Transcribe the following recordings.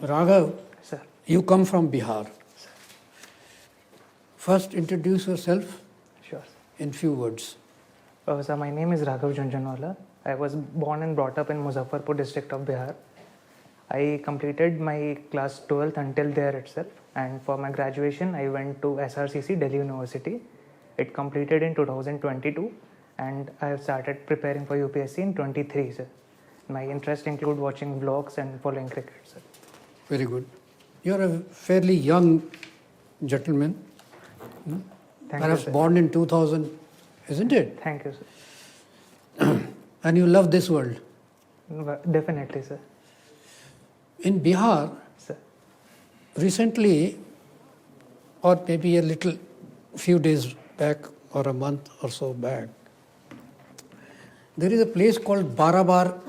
Raghav, Sir. you come from Bihar. First, introduce yourself Sure. in few words. Sir, my name is Raghav Jhunjhunwala. I was born and brought up in Muzaffarpur district of Bihar. I completed my class 12th until there itself, and for my graduation I went to SRCC Delhi University. It completed in 2022, and I have started preparing for UPSC in 23, sir. My interests include watching vlogs and following cricket, sir. Very good. You're a fairly young gentleman. Thank Perhaps you, sir. born in 2000, isn't it? Thank you, sir. And you love this world. Definitely, sir. In Bihar, Sir. recently, or maybe a little few days back or a month or so back, there is a place called Barabar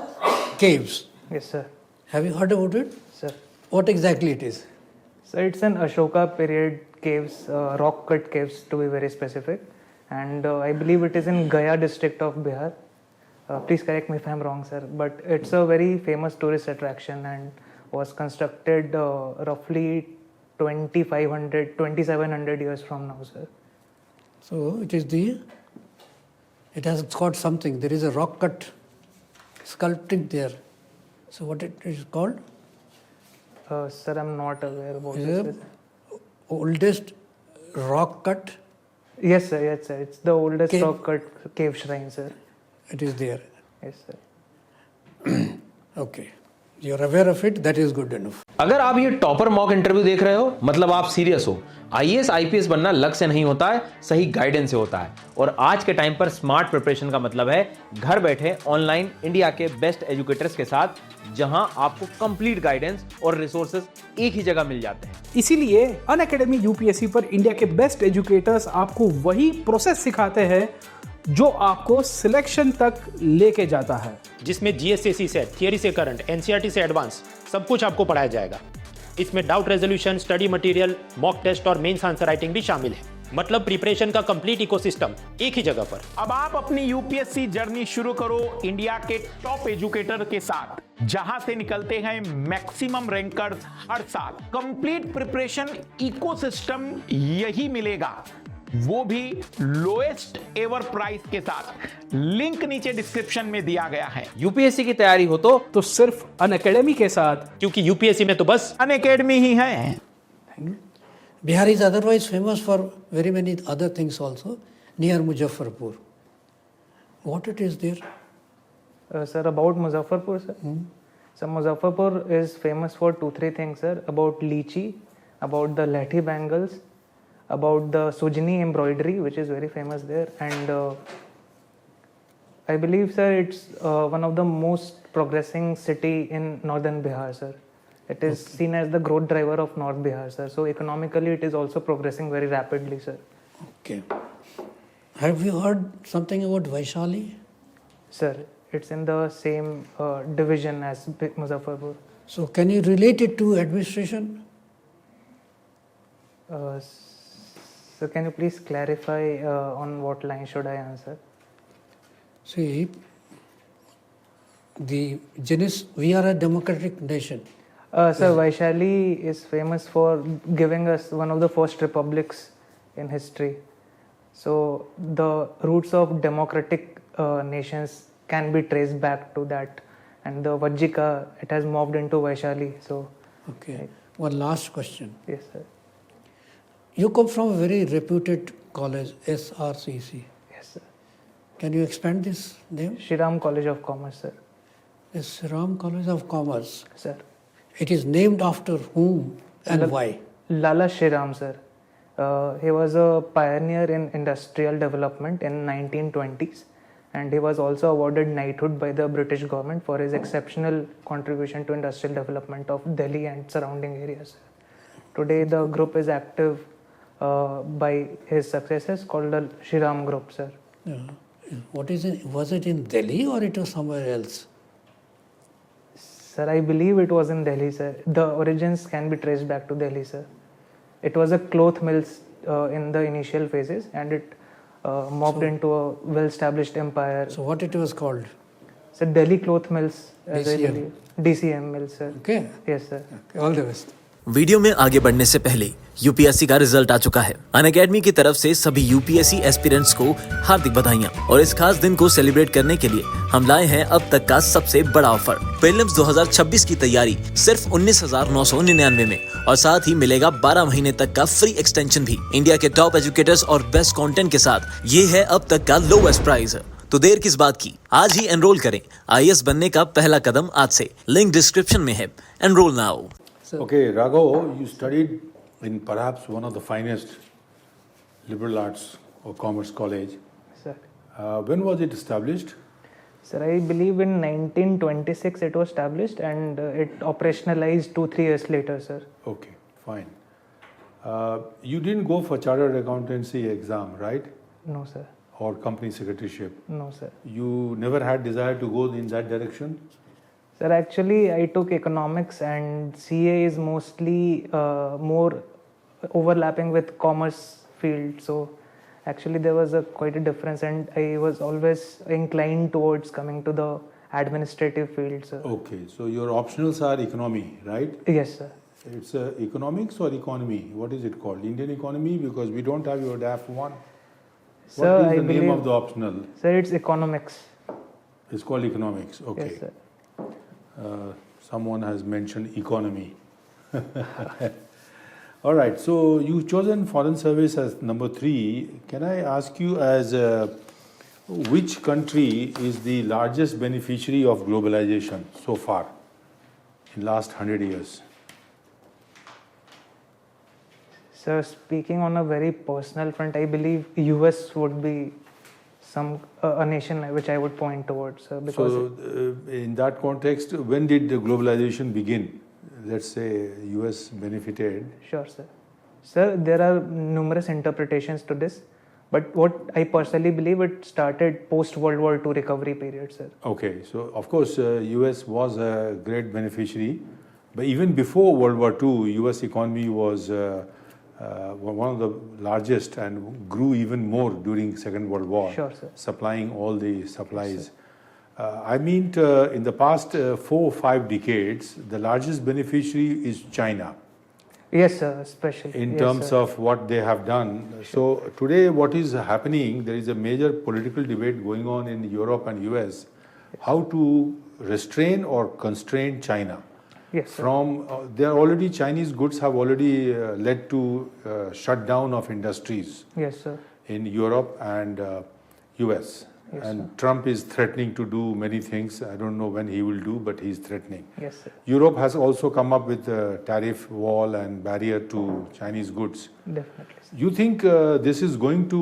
Caves. Yes, sir. Have you heard about it? Sir. What exactly it is? So it's an Ashoka period caves, rock cut caves to be very specific, and I believe it is in Gaya district of Bihar. Please correct me if I'm wrong, sir, but it's a very famous tourist attraction and was constructed roughly 2700 years from now, sir. So it has got something. There is a rock cut sculpting there. So what it is called? Sir, I'm not aware about Is this. the oldest rock cut. Yes, sir. Yes, sir. It's the oldest Cave. rock cut cave shrine, sir. It is there. Yes, sir. Okay. You're aware of it. That is good enough. अगर आप ये topper mock interview देख रहे हो, मतलब आप serious हो। IAS IPS बनना लक से नहीं होता है, सही गाइडेंस से होता है। और आज के टाइम पर स्मार्ट प्रिपरेशन का मतलब है घर बैठे ऑनलाइन इंडिया के बेस्ट एजुकेटर्स के साथ, जहां आपको कंप्लीट गाइडेंस और रिसोर्सेज एक ही जगह मिल जाते हैं। इसीलिए अनअकैडमी यूपीएससी पर इंडिया के बेस्ट एजुकेटर्स आपको वही प्रोसेस सिखाते हैं जो आपको सिलेक्शन तक लेके जाता है, जिसमें जीएसएससी से थियरी से करंट, एनसीईआरटी से एडवांस सब कुछ आपको पढ़ाया जाएगा। इसमें doubt resolution, study material, mock test और मेंस आंसर राइटिंग भी शामिल है। मतलब प्रिपरेशन का कंप्लीट इकोसिस्टम एक ही जगह पर। अब आप अपनी यूपीएससी जर्नी शुरू करो इंडिया के टॉप एजुकेटर के साथ, जहां से निकलते हैं मैक्सिमम रैंकर्स हर साल। कंप्लीट प्रिपरेशन इकोसिस्टम यही मिलेगा, वो भी लोएस्ट एवर प्राइस के साथ। लिंक नीचे डिस्क्रिप्शन में दिया गया है। यूपीएससी की तैयारी हो तो सिर्फ अनअकैडमी के साथ, क्योंकि यूपीएससी में तो बस अनअकैडमी ही है। Bihar is otherwise famous for very many other things also, near Muzaffarpur. What it is there? Sir, about Muzaffarpur, sir. So Muzaffarpur is famous for 2-3 things, sir. About lychee, about the lathi bangles, about the sujni embroidery, which is very famous there, and I believe, sir, it's one of the most progressing city in northern Bihar, sir. It is seen as the growth driver of North Bihar, sir. So economically, it is also progressing very rapidly, sir. Okay. Have you heard something about Vaishali? Sir, it's in the same division as Muzaffarpur. So can you relate it to administration? So can you please clarify on what line should I answer? See, we are a democratic nation. Sir, Vaishali is famous for giving us one of the first republics in history. So the roots of democratic nations can be traced back to that, and the Vajjika, it has morphed into Vaishali. So Okay. One last question. yes, sir. You come from a very reputed college, SRCC. Yes, sir. Can you expand this name? Shriram College of Commerce, sir. It's Ram College of Commerce. Sir. It is named after whom and why? Lala Shriram, sir. He was a pioneer in industrial development in 1920s, and he was also awarded knighthood by the British government for his exceptional contribution to industrial development of Delhi and surrounding areas. Today, the group is active by his successors called the Shriram Group, sir. Yeah. What is it? Was it in Delhi or it was somewhere else? Sir, I believe it was in Delhi, sir. The origins can be traced back to Delhi, sir. It was a cloth mills in the initial phases, and it morphed into a well-established empire. So what it was called? Sir, Delhi cloth mills, as I DCM. believe. DCM mills, sir. Okay? Yes, sir. Okay, all the best. Video में आगे बढ़ने से पहले UPSC का result आ चुका है। Unacademy की तरफ से सभी यूपीएससी एस्पिरेंट्स को हार्दिक बधाइयां और इस खास दिन को सेलिब्रेट करने के लिए हम लाए हैं अब तक का सबसे बड़ा ऑफर। प्रीलिम्स 2026 की तैयारी सिर्फ 19,999 में और साथ ही मिलेगा 12 महीने तक का फ्री एक्सटेंशन भी। इंडिया के टॉप एजुकेटर्स और बेस्ट कंटेंट के साथ ये है अब तक का लोएस्ट प्राइस। तो देर किस बात की, आज ही एनरोल करें। आईएएस बनने का पहला कदम आज से। लिंक डिस्क्रिप्शन में है। Enrol now. Okay, Raghav, you studied in perhaps one of the finest liberal arts or commerce college. Sir. When was it established? Sir, I believe in 1926 it was established and it operationalized 2-3 years later, sir. Okay, fine. You didn't go for chartered accountancy exam, right? No, sir. Or company secretaryship. No, sir. You never had desire to go in that direction? Sir, actually, I took economics and CA is mostly more overlapping with commerce field. So, actually, there was quite a difference, and I was always inclined towards coming to the administrative field, sir. Okay, so your optionals are economy, right? Yes, sir. It's economics or economy? What is it called? Indian economy? Because we don't have your DAF-1. Sir, What is I the name believe- of the optional? Sir, it's economics. It's called economics. Okay. Yes, sir. Someone has mentioned economy. All right, so you've chosen foreign service as number 3. Can I ask you as which country is the largest beneficiary of globalization so far in last 100 years? Sir, speaking on a very personal front, I believe US would be a nation which I would point towards, sir, because So in that context, when did the globalization begin? Let's say US benefited. Sure, sir. Sir, there are numerous interpretations to this, but what I personally believe, it started post World War II recovery period, sir. Okay, so of course US was a great beneficiary, but even before World War II, US economy was one of the largest and grew even more during Second World War. Sure, sir. Supplying all the supplies. I mean, in the past 4 or 5 decades, the largest beneficiary is China. Yes, sir, especially. In Yes, terms sir. of what they have done. So today what is happening, there is a major political debate going on in Europe and US, how to restrain or constrain China. Yes, sir. From there already Chinese goods have already led to shutdown of industries Yes, sir. in Europe and US. Yes, And sir. Trump is threatening to do many things. I don't know when he will do, but he's threatening. Yes, sir. Europe has also come up with a tariff wall and barrier to Chinese goods. Definitely, sir. You think this is going to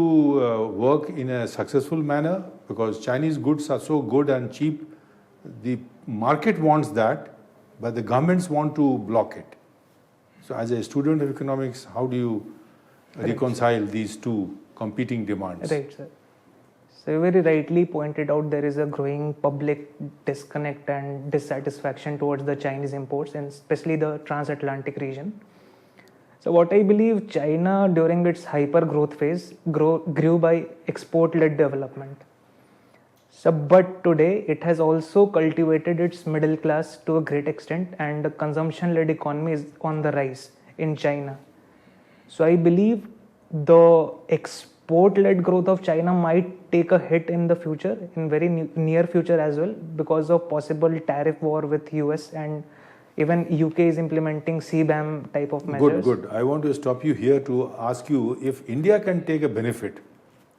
work in a successful manner? Because Chinese goods are so good and cheap, the market wants that, but the governments want to block it. So as a student of economics, how do you reconcile these two competing demands? Right, sir. So you very rightly pointed out there is a growing public disconnect and dissatisfaction towards the Chinese imports, and especially the transatlantic region. So what I believe, China during its hyper growth phase grew by export-led development. So, but today it has also cultivated its middle class to a great extent, and the consumption-led economy is on the rise in China. So I believe the export-led growth of China might take a hit in the future, in very near future as well, because of possible tariff war with US, and even UK is implementing CBAM type of measures. Good. I want to stop you here to ask you if India can take a benefit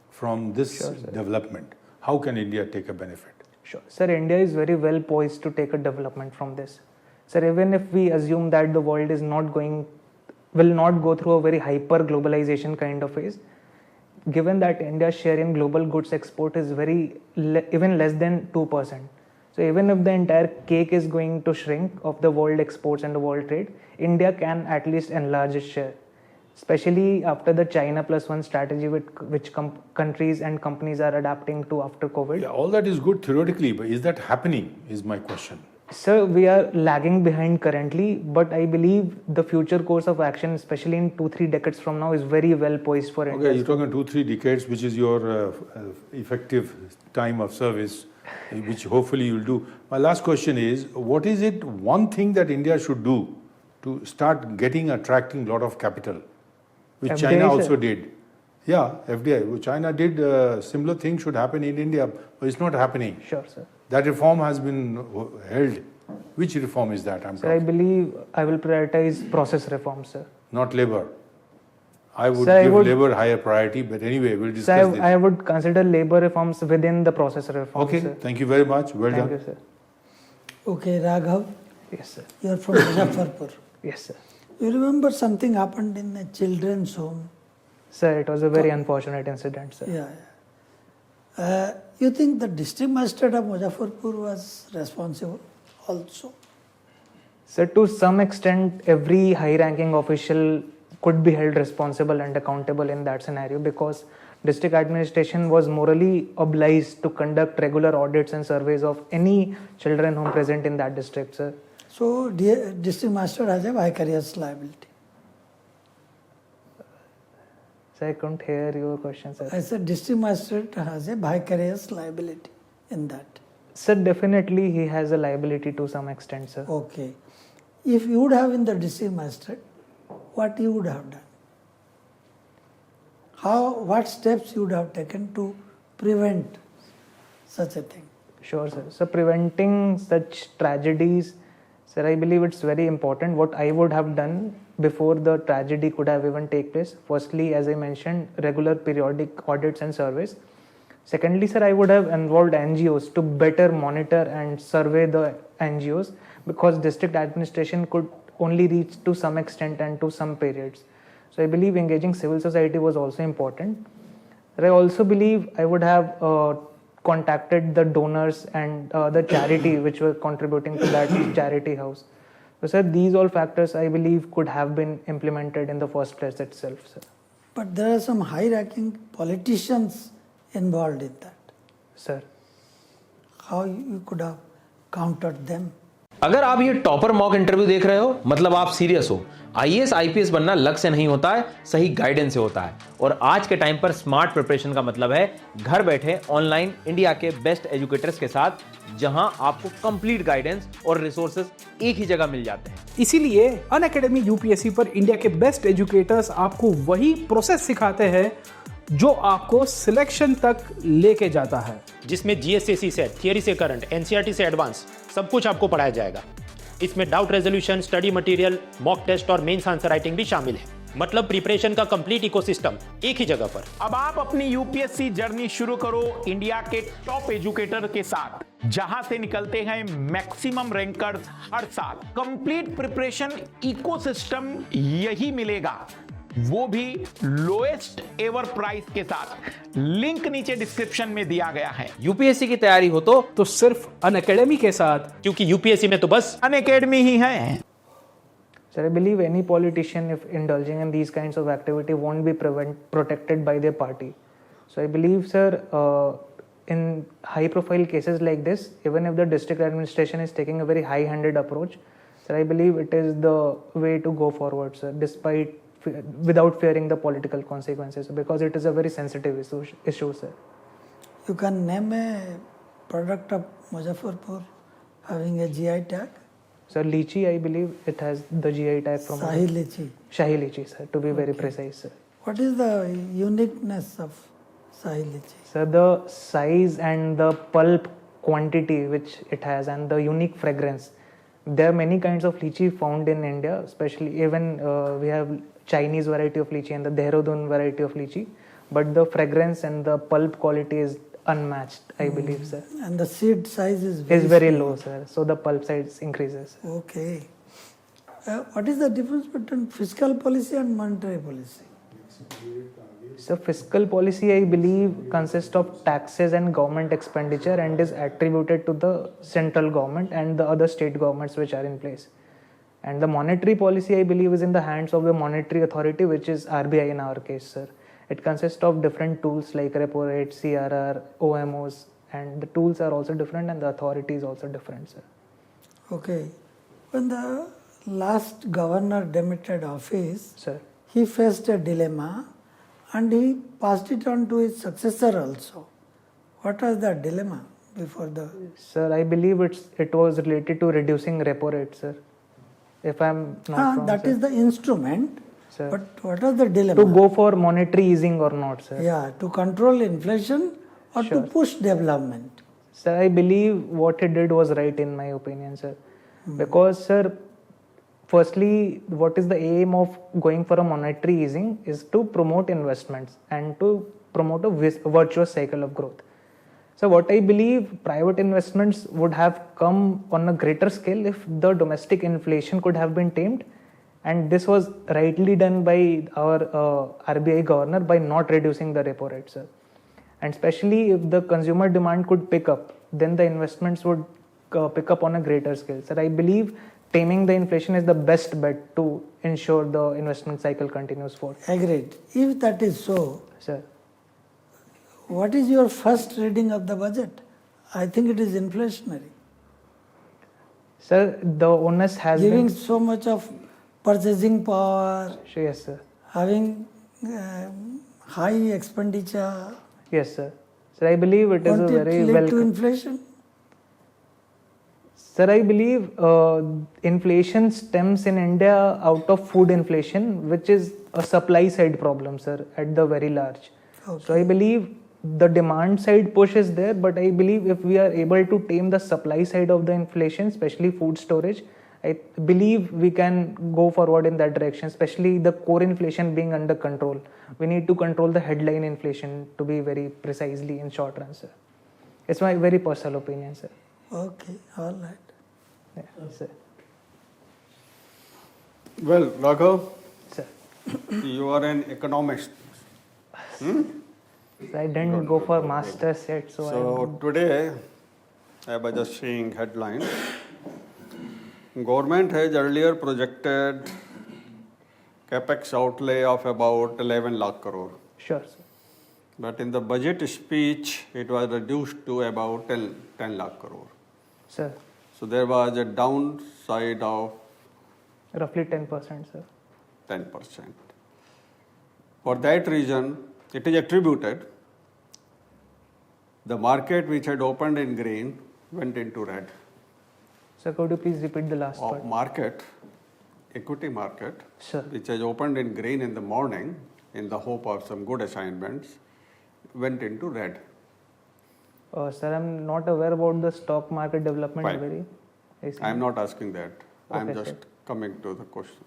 from this development. How can India take a benefit? Sure. Sir, India is very well poised to take a development from this. Sir, even if we assume that the world will not go through a very hyper globalization kind of phase, given that India's share in global goods export is even less than 2%. So even if the entire cake is going to shrink of the world exports and the world trade, India can at least enlarge its share, especially after the China plus one strategy which countries and companies are adapting to after COVID. Yeah, all that is good theoretically, but is that happening is my question. Sir, we are lagging behind currently, but I believe the future course of action, especially in 2-3 decades from now, is very well poised for India. Okay, you're talking 2-3 decades, which is your effective time of service, which hopefully you'll do. My last question is, what is it one thing that India should do to start attracting a lot of capital, which FDI, China also sir. did? Yeah, FDI. China did similar thing should happen in India, but it's not happening. Sure, sir. That reform has been held. Which reform is that? Sir, I believe I will prioritize process reform, sir. Not labor. I would Sir, give labor higher priority, but anyway, we'll discuss Sir, this. I would consider labor reforms within the process reform, Okay, sir. thank you very much. Well Thank done. you, sir. Okay, Raghav, Yes, sir. you are from Muzaffarpur. Yes, sir. You remember something happened in a children's home? Sir, it was a very unfortunate incident, sir. Yeah. You think the district magistrate of Muzaffarpur was responsible also? Sir, to some extent, every high-ranking official could be held responsible and accountable in that scenario because district administration was morally obliged to conduct regular audits and surveys of any children home present in that district, sir. So, district magistrate has a vicarious liability. Sir, I couldn't hear your question, sir. I said district magistrate has a vicarious liability in that. Sir, definitely he has a liability to some extent, sir. Okay. If you would have been the district magistrate, what you would have done? What steps you would have taken to prevent such a thing? Sure, sir. So preventing such tragedies, sir, I believe it's very important. What I would have done before the tragedy could have even take place. Firstly, as I mentioned, regular periodic audits and surveys. Secondly, sir, I would have involved NGOs to better monitor and survey the NGOs because district administration could only reach to some extent and to some periods. So I believe engaging civil society was also important. I also believe I would have contacted the donors and the charity which were contributing to that charity house. So sir, these all factors I believe could have been implemented in the first place itself, sir. But there are some high-ranking politicians involved in that. Sir. How you could have countered them? अगर आप ये topper mock interview देख रहे हो मतलब आप serious हो। IAS IPS बनना लक से नहीं होता है, सही गाइडेंस से होता है। और आज के टाइम पर स्मार्ट प्रिपरेशन का मतलब है घर बैठे ऑनलाइन इंडिया के बेस्ट एजुकेटर्स के साथ, जहां आपको कंप्लीट गाइडेंस और रिसोर्सेज एक ही जगह मिल जाते हैं। इसीलिए अनअकैडमी यूपीएससी पर इंडिया के बेस्ट एजुकेटर्स आपको वही प्रोसेस सिखाते हैं जो आपको सिलेक्शन तक लेके जाता है, जिसमें जीएसएससी से थियरी से करंट, एनसीईआरटी से एडवांस सब कुछ आपको पढ़ाया जाएगा। इसमें doubt resolution, study material, mock test और मेंस आंसर राइटिंग भी शामिल है। मतलब प्रिपरेशन का कंप्लीट इकोसिस्टम एक ही जगह पर। अब आप अपनी यूपीएससी जर्नी शुरू करो इंडिया के टॉप एजुकेटर के साथ, जहां से निकलते हैं मैक्सिमम रैंकर्स हर साल। कंप्लीट प्रिपरेशन इकोसिस्टम यही मिलेगा, वो भी लोएस्ट एवर प्राइस के साथ। लिंक नीचे डिस्क्रिप्शन में दिया गया है। यूपीएससी की तैयारी हो तो सिर्फ अनअकैडमी के साथ, क्योंकि यूपीएससी में तो बस अनअकैडमी ही है। Sir, I believe any politician, if indulging in these kinds of activity, won't be protected by their party. So I believe, sir, in high-profile cases like this, even if the district administration is taking a very high-handed approach, sir, I believe it is the way to go forward, sir, without fearing the political consequences, because it is a very sensitive issue, sir. You can name a product of Muzaffarpur having a GI tag? Sir, lychee, I believe it has the GI tag from Shahi Lychee. Shahi lychee, sir, to be very precise, sir. What is the uniqueness of Shahi Lychee? Sir, the size and the pulp quantity which it has and the unique fragrance. There are many kinds of lychee found in India, especially even we have Chinese variety of lychee and the Dehradun variety of lychee, but the fragrance and the pulp quality is unmatched, I believe, sir. And the seed size is very low, sir. So the pulp size increases. Okay. What is the difference between fiscal policy and monetary policy? So fiscal policy, I believe, consists of taxes and government expenditure and is attributed to the central government and the other state governments which are in place. And the monetary policy, I believe, is in the hands of the monetary authority, which is RBI in our case, sir. It consists of different tools like repo rate, CRR, OMOs, and the tools are also different and the authority is also different, sir. Okay. When the last governor demitted office, Sir. he faced a dilemma and he passed it on to his successor also. What was the dilemma before the... Sir, I believe it was related to reducing repo rate, sir. If I'm not wrong, that sir. is the instrument. Sir. But what was the dilemma? To go for monetary easing or not, sir? Yeah, to control inflation or Sure. to push development. Sir, I believe what he did was right in my opinion, sir. Because, sir, firstly, what is the aim of going for a monetary easing is to promote investments and to promote a virtuous cycle of growth. So what I believe private investments would have come on a greater scale if the domestic inflation could have been tamed, and this was rightly done by our RBI governor by not reducing the repo rate, sir. And especially if the consumer demand could pick up, then the investments would pick up on a greater scale. Sir, I believe taming the inflation is the best bet to ensure the investment cycle continues forward. Agreed. If that is so, Sir. what is your first reading of the budget? I think it is inflationary. Sir, the onus has Giving been... so much of purchasing power, Yes, sir. having high expenditure, Yes, sir. Sir, I believe it is a won't it very lead to welcome... inflation? Sir, I believe inflation stems in India out of food inflation, which is a supply side problem, sir, at the very large. Okay. So I believe the demand side push is there, but I believe if we are able to tame the supply side of the inflation, especially food storage, I believe we can go forward in that direction, especially the core inflation being under control. We need to control the headline inflation to be very precisely in short run, sir. It's my very personal opinion, sir. Okay, all right. Yeah, sir. Well, Raghav, Sir. you are an economist. I didn't go for masters yet, So today, I was just seeing headlines. Government has earlier projected capex outlay of about 11 lakh crore. Sure, sir. But in the budget speech, it was reduced to about 10 lakh crore. Sir, So there was a downside of roughly 10%, sir. 10%. For that reason, it is attributed the market which had opened in green went into red. Sir, could you please repeat the last Of part? market, equity market, Sir. which has opened in green in the morning in the hope of some good assignments, went into red. Sir, I'm not aware about the stock market development. Fine. Very. I see. I am not asking that. I am Okay, just sir. coming to the question.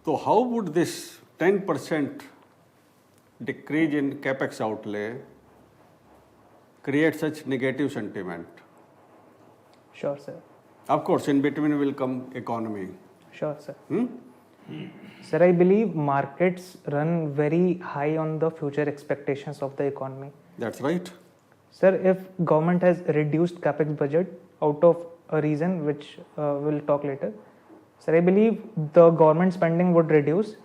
So how would this 10% decrease in capex outlay create such negative sentiment? Sure, sir. Of course, in between will come economy. Sure, sir. Sir, I believe markets run very high on the future expectations of the economy. That's right. Sir, if government has reduced capex budget out of a reason which we'll talk later, sir, I believe the government spending would reduce,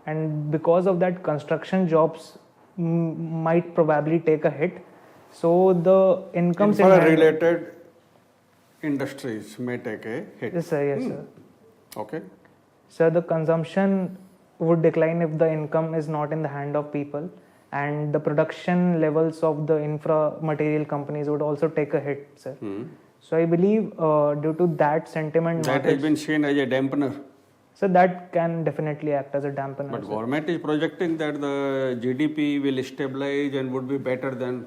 and because of that, construction jobs might probably take a hit. So the incomes Infra-related industries may take a hit. Yes, sir. Yes, sir. Okay. Sir, the consumption would decline if the income is not in the hand of people, and the production levels of the infra material companies would also take a hit, sir. So I believe due to that sentiment, That has been seen as a dampener. so that can definitely act as a dampener. But sir. government is projecting that the GDP will stabilize and would be better than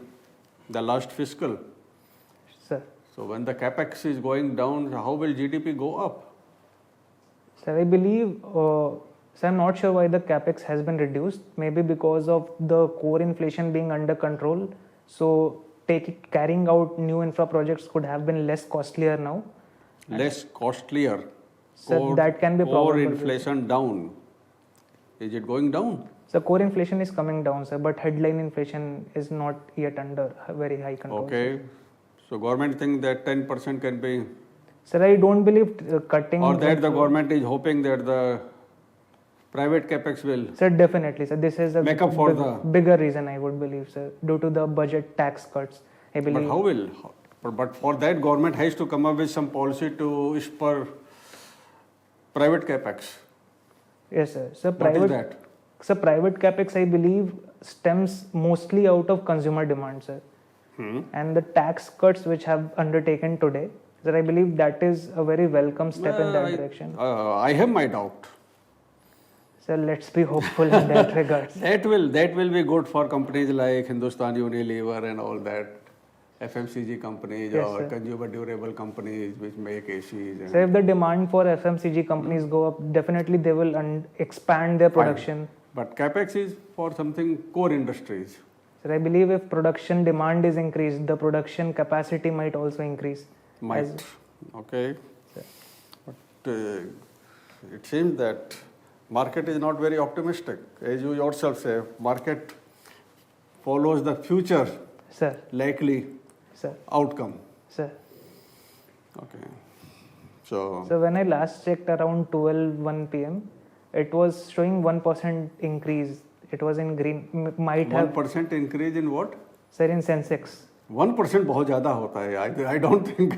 the last fiscal. Sir, So when the capex is going down, how will GDP go up? sir, I believe. So I'm not sure why the capex has been reduced. Maybe because of the core inflation being under control. So carrying out new infra projects could have been less costlier now. Less costlier. So that can be Core probable. inflation down. Is it going down? So core inflation is coming down, sir, but headline inflation is not yet under very high control. Okay. So government think that 10% can be, Sir, I don't believe cutting. or that the government is hoping that the private capex will. Sir, definitely, sir. This is a Make up for the- bigger reason, I would believe, sir, due to the budget tax cuts. I But believe. how will But for that, government has to come up with some policy to spur private capex. Yes, sir. So What is that? So private capex, I believe, stems mostly out of consumer demand, sir. And the tax cuts which have undertaken today, sir, I believe that is a very welcome step in that direction. I have my doubt. So let's be hopeful in that regards. That will be good for companies like Hindustan Unilever and all that, FMCG companies Yes, or sir. consumer durable companies which make ACs. And So if the demand for FMCG companies go up, definitely they will expand their production. But capex is for something core industries. So I believe if production demand is increased, the production capacity might also increase. Might. Okay. But it seems that market is not very optimistic. As you yourself say, market follows the future Sir, likely sir, outcome. sir. Okay. So So when I last checked around 1 p.m., it was showing 1% increase. It was in green. Might have, 1% increase in what? sir, in Sensex. 1% बहुत ज़्यादा होता है. I don't think.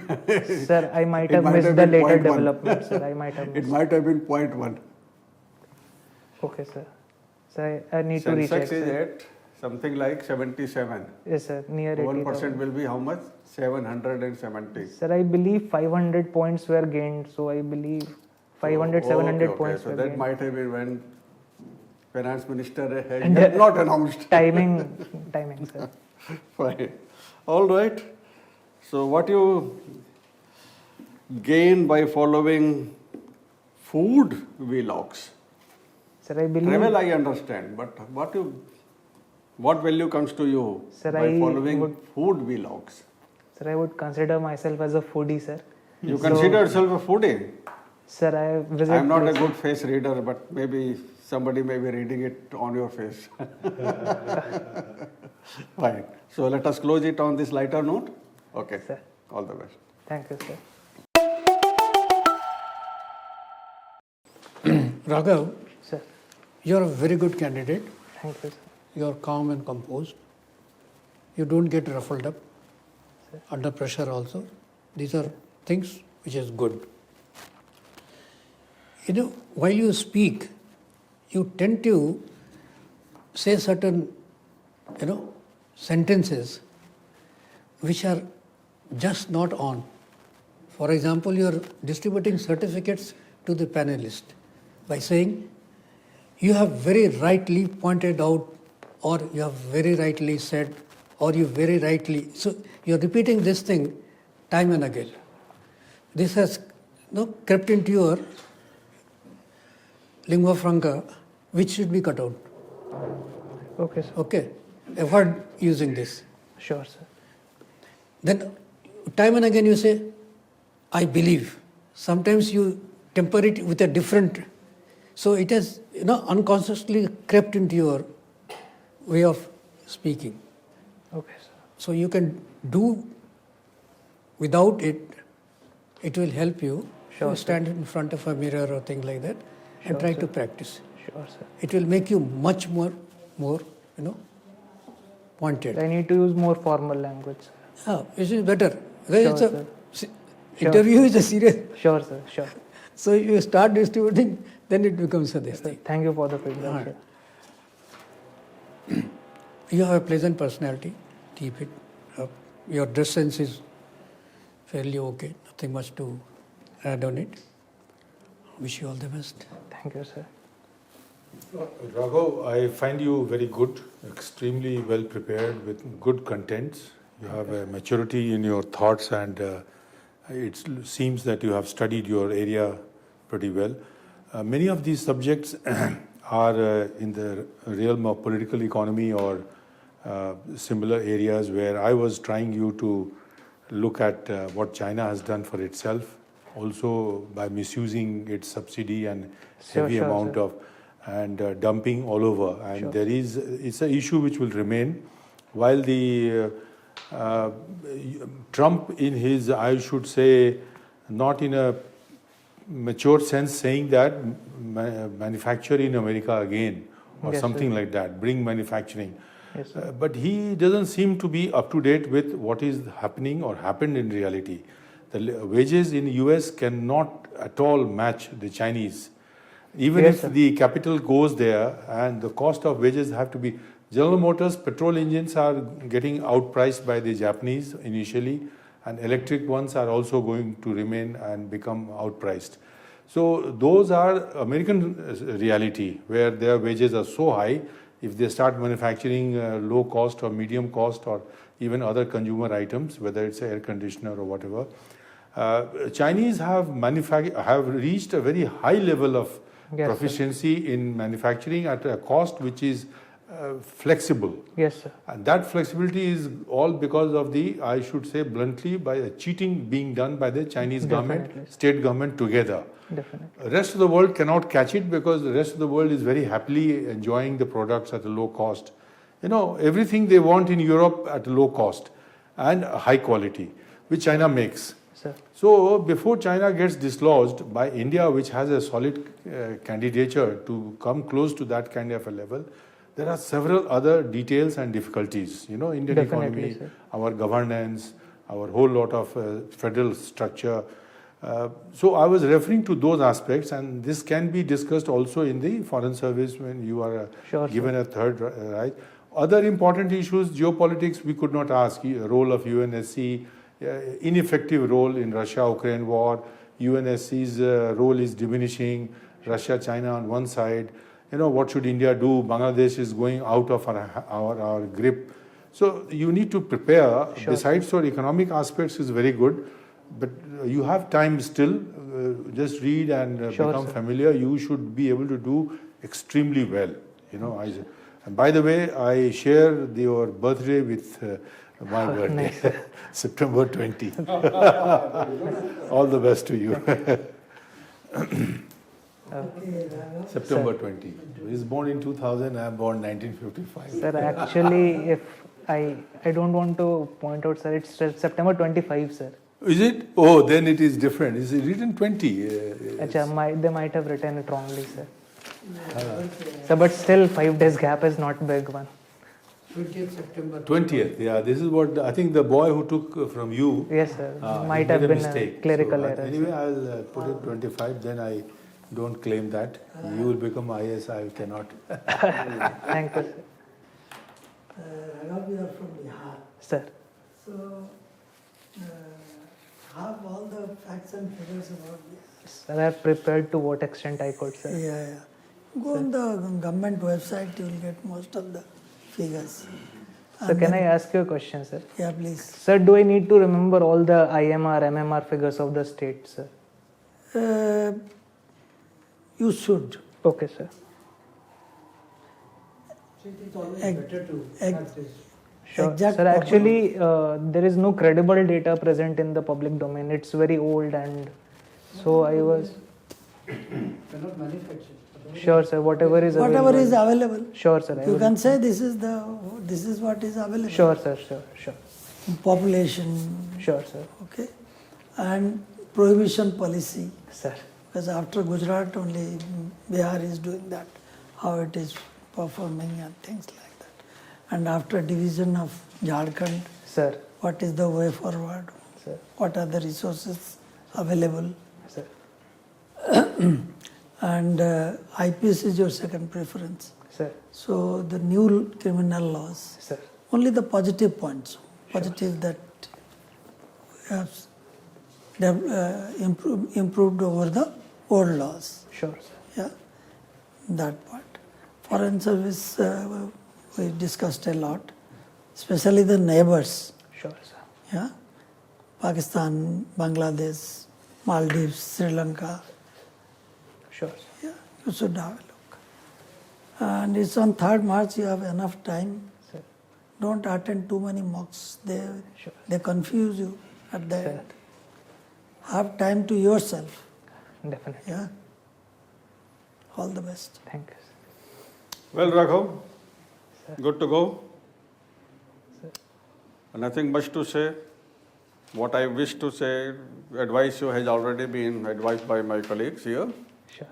Sir, I might It have might missed have the been later 0.1. development, sir. I might have It missed. might have been 0.1. Okay, sir. So I need to recheck, Sensex is sir. at something like 77. Yes, sir. Near 1% 80,000. will be how much? 770. Sir, I believe 500 points were gained. So I believe 500, 700 okay. points So were that gained. might have been when finance minister has not announced. Timing, sir. Fine. All right. So what you gain by following food vlogs? Sir, I believe. Travel I understand, but what value comes to you Sir, by I following would- food vlogs? Sir, I would consider myself as a foodie, sir. You So- consider yourself a foodie? Sir, I visit. I am not a places- good face reader, but maybe somebody may be reading it on your face. Fine. So let us close it on this lighter note. Okay. Sir. All the best. Thank you, sir. Raghav, Sir, you're a very good candidate. thank you, sir. You're calm and composed. You don't get ruffled up under pressure also. These are things which is good. You know, while you speak, you tend to say certain, sentences which are just not on. For example, you are distributing certificates to the panelists by saying, you have very rightly pointed out, or you have very rightly said, or you very rightly. So you're repeating this thing time and again. This has crept into your lingua franca, which should be cut out. Okay, sir. Okay? Avoid using this. Sure, sir. Then time and again you say, I believe. Sometimes you temper it with a different. So it has unconsciously crept into your way of speaking. Okay, sir. So you can do without it. It will help you. Sure, You stand in front of a mirror or thing like that and Sure, try sir. to practice. Sure, sir. It will make you much more pointed. I need to use more formal language, sir. It is better. Sure, sir. Interview is a serious. Sure, sir. Sure. So you start distributing, then it becomes a this thing. Thank you for the feedback, sir. You have a pleasant personality. Keep it up. Your dress sense is fairly okay. Nothing much to add on it. Wish you all the best. Thank you, sir. Raghav, I find you very good, extremely well prepared with good contents. You have a maturity in your thoughts, and it seems that you have studied your area pretty well. Many of these subjects are in the realm of political economy or similar areas where I was trying you to look at what China has done for itself, also by misusing its subsidy and heavy Sure, amount sir. of and dumping all over. And Sure. it's an issue which will remain, while the Trump in his, I should say, not in a mature sense, saying that manufacture in America again or Yes, something sir. like that, bring manufacturing. Yes, sir. But he doesn't seem to be up to date with what is happening or happened in reality. The wages in US cannot at all match the Chinese. Even Yes, if sir. the capital goes there and the cost of wages have to be. General Motors petrol engines are getting outpriced by the Japanese initially, and electric ones are also going to remain and become outpriced. So those are American reality, where their wages are so high. If they start manufacturing low cost or medium cost or even other consumer items, whether it's air conditioner or whatever, Chinese have reached a very high level of Yes, sir. proficiency in manufacturing at a cost which is flexible. Yes, sir. And that flexibility is all because of the, I should say bluntly, by a cheating being done by the Chinese government, Definitely. state government together. Definitely. The rest of the world cannot catch it because the rest of the world is very happily enjoying the products at a low cost. You know, everything they want in Europe at a low cost and high quality, which China makes. Sir. So before China gets dislodged by India, which has a solid candidature to come close to that kind of a level, there are several other details and difficulties. You know, Indian Definitely, economy, sir. our governance, our whole lot of federal structure. So I was referring to those aspects, and this can be discussed also in the foreign service when you are Sure, sir. given a third right. Other important issues, geopolitics, we could not ask. Role of UNSC, ineffective role in Russia-Ukraine war. UNSC's role is diminishing. Russia, China on one side. You know, what should India do? Bangladesh is going out of our grip. So you need to prepare. Sure. Besides your economic aspects is very good, but you have time still. Just read and Sure, become sir. familiar. You should be able to do extremely well. You know, and by the way, I share your birthday with my birthday, Nice, sir. September 20. All the best to you. September 20. He is born in 2000, I am born 1955. Sir, actually, if I don't want to point out, sir, it's September 25, sir. Is it? Oh, then it is different. Is it written 20? They might have written it wrongly, sir. So, but still, 5 days gap is not big one. 20th September. 20th, yeah. This is what I think the boy who took from you. Yes, sir. he Might have made been mistake. a clerical So, error. Anyway, I'll put it 25, then I don't claim that. You will become IAS, I cannot. Thank you, sir. Raghav, you are from Bihar. Sir. So, have all the facts and figures about this. Sir, I have prepared to what extent I could, sir. Yeah. Go on the government website, you will get most of the figures. So, can I ask you a question, sir? Yeah, please. Sir, do I need to remember all the IMR, MMR figures of the state, sir? You should. Okay, sir. It is always Ex- better to ex- have this. Sure. Exact Sir, proper- actually, there is no credible data present in the public domain. It's very old, and so I was Cannot manufacture. sure, sir. Whatever is Whatever is available. Sure, sir. I You will- can say this is what is available. Sure, sir. Sure. Population, Sure, sir. okay, and prohibition policy. Sir. Because after Gujarat only Bihar is doing that, how it is performing and things like that. And after division of Jharkhand, Sir. what is the way forward? Sir. What are the resources available? Sir. And IPS is your second preference. Sir. So the new criminal laws, Sir. only the positive points, positive that have improved over the old laws. Sure, sir. Yeah, that part. Foreign service we discussed a lot, especially the neighbors. Sure, sir. Yeah, Pakistan, Bangladesh, Maldives, Sri Lanka. Sure, sir. Yeah, you should have a look. And it's on 3rd March. You have enough time. Sir. Don't attend too many mocks. Sure. They confuse you at the Sir. end. Have time to yourself. Definitely. Yeah. All the best. Thank you, sir. Well, Raghav, good to go. Nothing much to say. What I wish to say, advise you has already been advised by my colleagues here. Sure,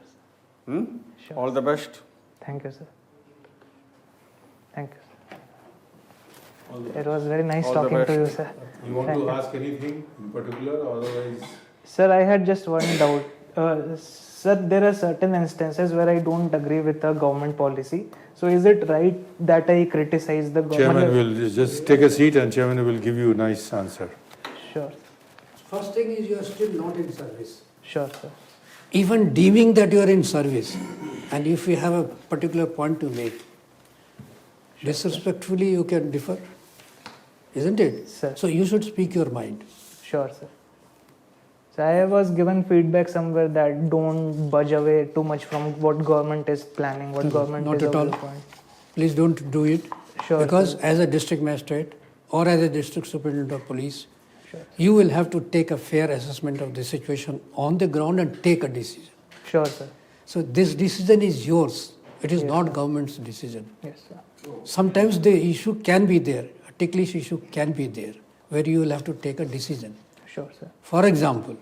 sir. Sure. All the best. Thank you, sir. Thank you, sir. It was very nice All the talking to you, best. sir. You want Thank to you. ask anything in particular, otherwise? Sir, I had just one doubt. Sir, there are certain instances where I don't agree with the government policy. So is it right that I criticize the government? Chairman will just take a seat and chairman will give you a nice answer. Sure, First thing is you are still not in service. sure, sir. Even deeming that you are in service, and if you have a particular point to make, disrespectfully you can differ, isn't it? Sir. So you should speak your mind. Sure, sir. So I was given feedback somewhere that don't budge away too much from what government is planning, what government Not is at all. viewpoint. Please don't do it. Sure, Because sir. as a district magistrate or as a district superintendent of police, Sure. you will have to take a fair assessment of the situation on the ground and take a decision. Sure, sir. So this decision is yours. It is Yes, not sir. government's decision. Yes, sir. Sometimes the issue can be there, a ticklish issue can be there, where you will have to take a decision. Sure, sir. For example,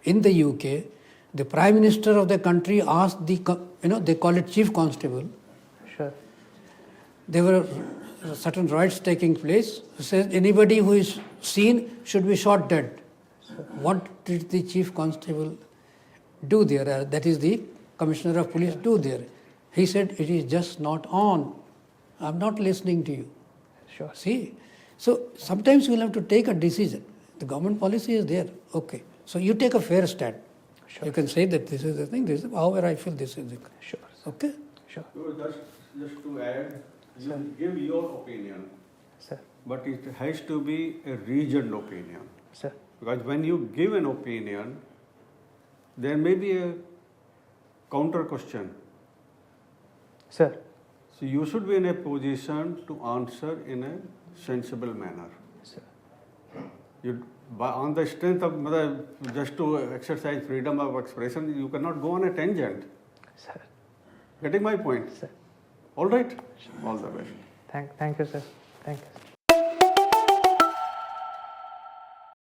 in the UK, the Prime Minister of the country asked they call it Chief Constable. Sure. There were certain riots taking place. He says anybody who is seen should be shot dead. What did the Chief Constable do there? That is the Commissioner of Police do there. He said it is just not on. I'm not listening to you. Sure. See, so sometimes you will have to take a decision. The government policy is there. Okay. So you take a fair stand. Sure. You can say that this is the thing, this is however I feel this is the Sure. Sir. okay. Sure. So just to add, you give your opinion, Sir. but it has to be a reasoned opinion. Sir. Because when you give an opinion, there may be a counter question. Sir. So you should be in a position to answer in a sensible manner. Sir. On the strength of just to exercise freedom of expression, you cannot go on a tangent. Sir. Getting my point? Sir. All right? All the best. Thank you, sir. Thank you.